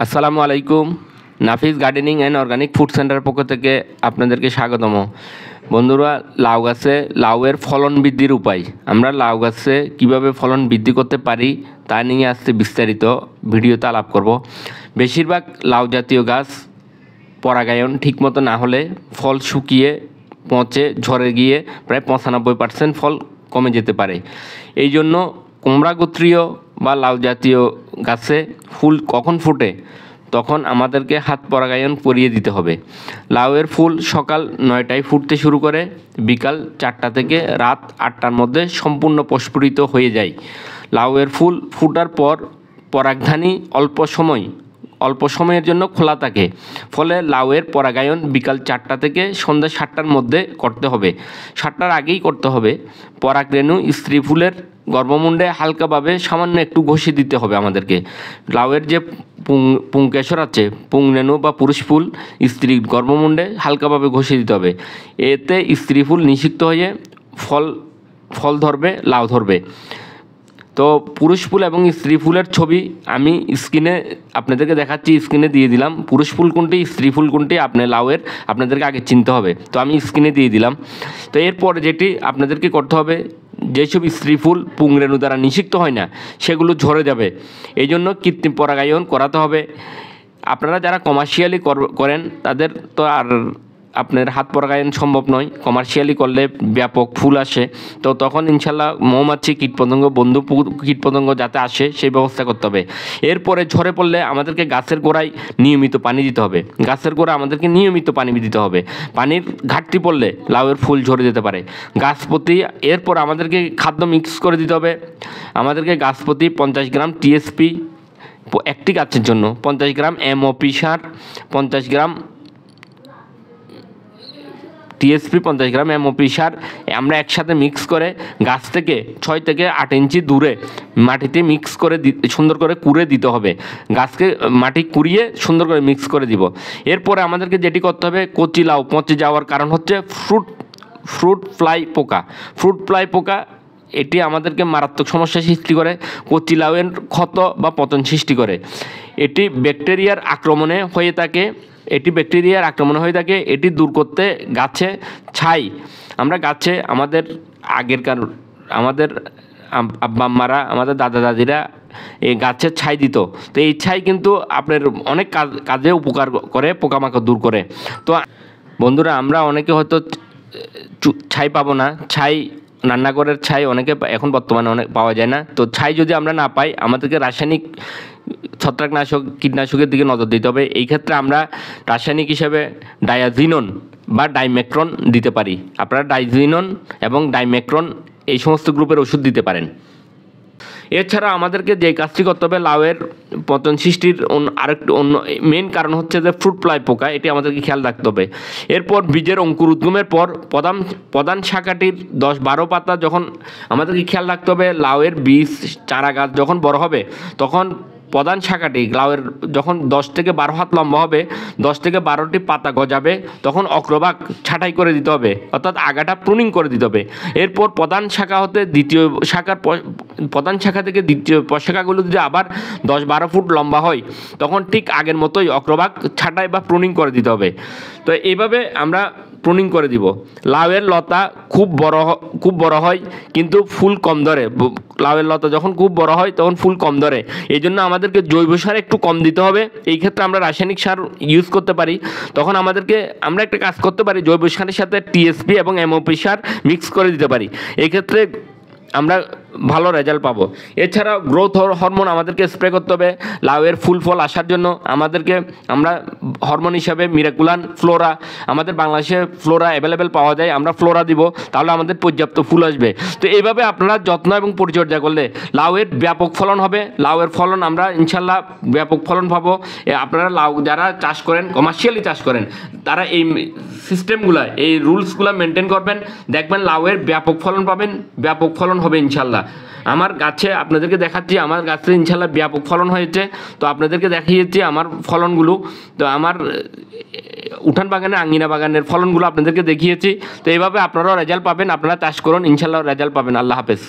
আসসালামু আলাইকুম। নাফিস gardening and organic food সেন্টারের পক্ষ থেকে আপনাদেরকে স্বাগতম। বন্ধুরা, লাউ গাছে লাউয়ের ফলন বৃদ্ধির উপায়, আমরা লাউ গাছে কীভাবে ফলন বৃদ্ধি করতে পারি তা নিয়ে আজকে বিস্তারিত ভিডিওতে আলাপ করব। বেশিরভাগ লাউ জাতীয় গাছ পরাগায়ন ঠিকমতো না হলে ফল শুকিয়ে পচে ঝরে গিয়ে প্রায় 95% ফল কমে যেতে পারে। এই জন্য কুমড়া গোত্রীয় বা লাউ জাতীয় গাছে ফুল কখন ফোটে তখন আমাদেরকে হাত পরাগায়ন করিয়ে দিতে হবে। লাউয়ের ফুল সকাল 9টায় ফুটতে শুরু করে, বিকাল 4টা থেকে রাত 8টার মধ্যে সম্পূর্ণ প্রস্ফুটিত হয়ে যায়। লাউয়ের ফুল ফোটার পর পরাগধানী অল্প সময়ের জন্য খোলা থাকে, ফলে লাউয়ের পরাগায়ন বিকাল 4টা থেকে সন্ধ্যা 7টার মধ্যে করতে হবে। 7টার আগেই করতে হবে। পরাগরেণু স্ত্রী ফুলের গর্ভমুণ্ডে হালকাভাবে সামান্য একটু ঘষে দিতে হবে আমাদেরকে। লাউয়ের যে পুংকেশর আছে, পুংরেণু বা পুরুষ ফুল স্ত্রী গর্ভমুণ্ডে হালকাভাবে ঘষে দিতে হবে। এতে স্ত্রী ফুল নিষিক্ত হয়ে ফল ধরবে, লাউ ধরবে। তো পুরুষ ফুল এবং স্ত্রী ফুলের ছবি আমি স্ক্রিনে আপনাদেরকে দেখাচ্ছি, স্ক্রিনে দিয়ে দিলাম। পুরুষ ফুল কোনটি, স্ত্রী ফুল কোনটি লাউয়ের আপনাদেরকে আগে চিনতে হবে। তো আমি স্ক্রিনে দিয়ে দিলাম। তো এরপরে যেটি আপনাদেরকে করতে হবে, যেসব স্ত্রী ফুল পুংরেণু দ্বারা নিষিক্ত হয় না সেগুলো ঝরে যাবে, এই জন্য কৃত্রিম পরাগায়ন করাতে হবে। আপনারা যারা কমার্শিয়ালি করেন তাদের তো আর আপনার হাত পরাগায়ন সম্ভব নয়। কমার্শিয়ালি করলে ব্যাপক ফুল আসে, তো তখন ইনশাল্লাহ মৌমাছি কীটপতঙ্গ বন্ধু কীটপতঙ্গ যাতে আসে সেই ব্যবস্থা করতে হবে। এরপরে ঝরে পড়লে আমাদেরকে গাছের গোড়ায় নিয়মিত পানি দিতে হবে। গাছের গোড়া আমাদেরকে নিয়মিত পানি দিতে হবে। পানির ঘাটতি পড়লে লাউয়ের ফুল ঝরে যেতে পারে। গাছ প্রতি এরপর আমাদেরকে খাদ্য মিক্স করে দিতে হবে। আমাদেরকে গাছ প্রতি 50 গ্রাম টিএসপি একটি গাছের জন্য, 50 গ্রাম এমওপি সার, 50 গ্রাম টিএসপি, 50 গ্রাম এমওপি সার আমরা একসাথে মিক্স করে গাছ থেকে 6 থেকে 8 ইঞ্চি দূরে মাটিতে মিক্স করে সুন্দর করে কুড়ে দিতে হবে। গাছকে মাটি কুড়িয়ে সুন্দর করে মিক্স করে দিব। এরপরে আমাদেরকে যেটি করতে হবে, কচি লাউ পচে যাওয়ার কারণ হচ্ছে ফ্রুট ফ্লাই পোকা। এটি আমাদেরকে মারাত্মক সমস্যা সৃষ্টি করে, কচি লাউয়ের ক্ষত বা পতন সৃষ্টি করে। এটি ব্যাকটেরিয়ার আক্রমণে হয়ে থাকে। এটি দূর করতে গাছে ছাই, আমরা গাছে আমাদের আমাদের আব্বা আম্মারা, আমাদের দাদা দাদিরা এই গাছের ছাই দিত। তো এই ছাই কিন্তু আপনার অনেক কাজে উপকার করে, পোকামাকড় দূর করে। তো বন্ধুরা, আমরা অনেকে হয়তো ছাই পাবো না, রান্নাঘরের ছাই অনেকে এখন বর্তমানে অনেক পাওয়া যায় না। তো ছাই যদি আমরা না পাই, আমাদেরকে রাসায়নিক ছত্রাকনাশক কীটনাশকের দিকে নজর দিতে হবে। এই ক্ষেত্রে আমরা রাসায়নিক হিসেবে ডায়াজিনন বা ডাইমেক্রন দিতে পারি। আপনারা ডাইজিনন এবং ডাইমেক্রন এই সমস্ত গ্রুপের ওষুধ দিতে পারেন। এছাড়া আমাদেরকে যে কাজটি করতে হবে, লাউয়ের পতন সৃষ্টির অন্য মেন কারণ হচ্ছে যে ফ্রুট ফ্লাই পোকা, এটি আমাদেরকে খেয়াল রাখতে হবে। এরপর বীজের অঙ্কুর উদ্গমের পর প্রধান শাখাটির 10-12 পাতা যখন আমাদেরকে খেয়াল রাখতে হবে, লাউয়ের বীজ চারা গাছ যখন বড় হবে তখন প্রধান শাখাটি লাউয়ের যখন 10 থেকে 12 হাত লম্বা হবে, 10 থেকে 12টি পাতা গজাবে, তখন অগ্রভাগ ছাঁটাই করে দিতে হবে, অর্থাৎ আগাটা প্রুনিং করে দিতে হবে। এরপর প্রধান শাখা থেকে দ্বিতীয় শাখাগুলো যদি আবার 10-12 ফুট লম্বা হয়, তখন ঠিক আগের মতোই অগ্রভাগ ছাঁটাই বা প্রুনিং করে দিতে হবে। তো এইভাবে আমরা প্রুনিং করে দিব। লাউয়ের লতা খুব বড় হয় কিন্তু ফুল কম ধরে। লাউয়ের লতা যখন খুব বড় হয় তখন ফুল কম ধরে, এই জন্য আমাদেরকে জৈব সার একটু কম দিতে হবে। এই ক্ষেত্রে আমরা রাসায়নিক সার ইউজ করতে পারি। তখন আমরা একটা কাজ করতে পারি, জৈব সারের সাথে টিএসপি এবং এমওপি সার মিক্স করে দিতে পারি। এই ক্ষেত্রে আমরা ভালো রেজাল্ট পাবো। এছাড়া গ্রোথ হরমোন আমাদেরকে স্প্রে করতে হবে। লাউয়ের ফুল ফল আসার জন্য আমরা হরমোন হিসাবে মিরাকুলান, ফ্লোরা, আমাদের বাংলাদেশে ফ্লোরা অ্যাভেলেবেল পাওয়া যায়, আমরা ফ্লোরা দিব, তাহলে আমাদের পর্যাপ্ত ফুল আসবে। তো এইভাবে আপনারা যত্ন এবং পরিচর্যা করলে লাউয়ের ব্যাপক ফলন হবে। লাউয়ের ফলন আমরা ইনশাল্লাহ ব্যাপক ফলন পাবো। আপনারা লাউ যারা চাষ করেন, কমার্শিয়ালি চাষ করেন, তারা এই সিস্টেমগুলো, এই রুলসগুলো মেনটেন করবেন, দেখবেন লাউয়ের ব্যাপক ফলন পাবেন, ব্যাপক ফলন হবে ইনশাল্লাহ। আমার গাছে আপনাদেরকে দেখাচ্ছি, আমার গাছে ইনশাল্লাহ ব্যাপক ফলন হয়েছে। তো আপনাদেরকে দেখিয়েছি আমার ফলনগুলো। তো আমার উঠান বাগানের, আঙ্গিনা বাগানের ফলনগুলো আপনাদেরকে দেখিয়েছি। তো এইভাবে আপনারাও রেজাল্ট পাবেন। আপনারা চাষ করুন, ইনশাল্লাহ রেজাল্ট পাবেন। আল্লাহ হাফেজ।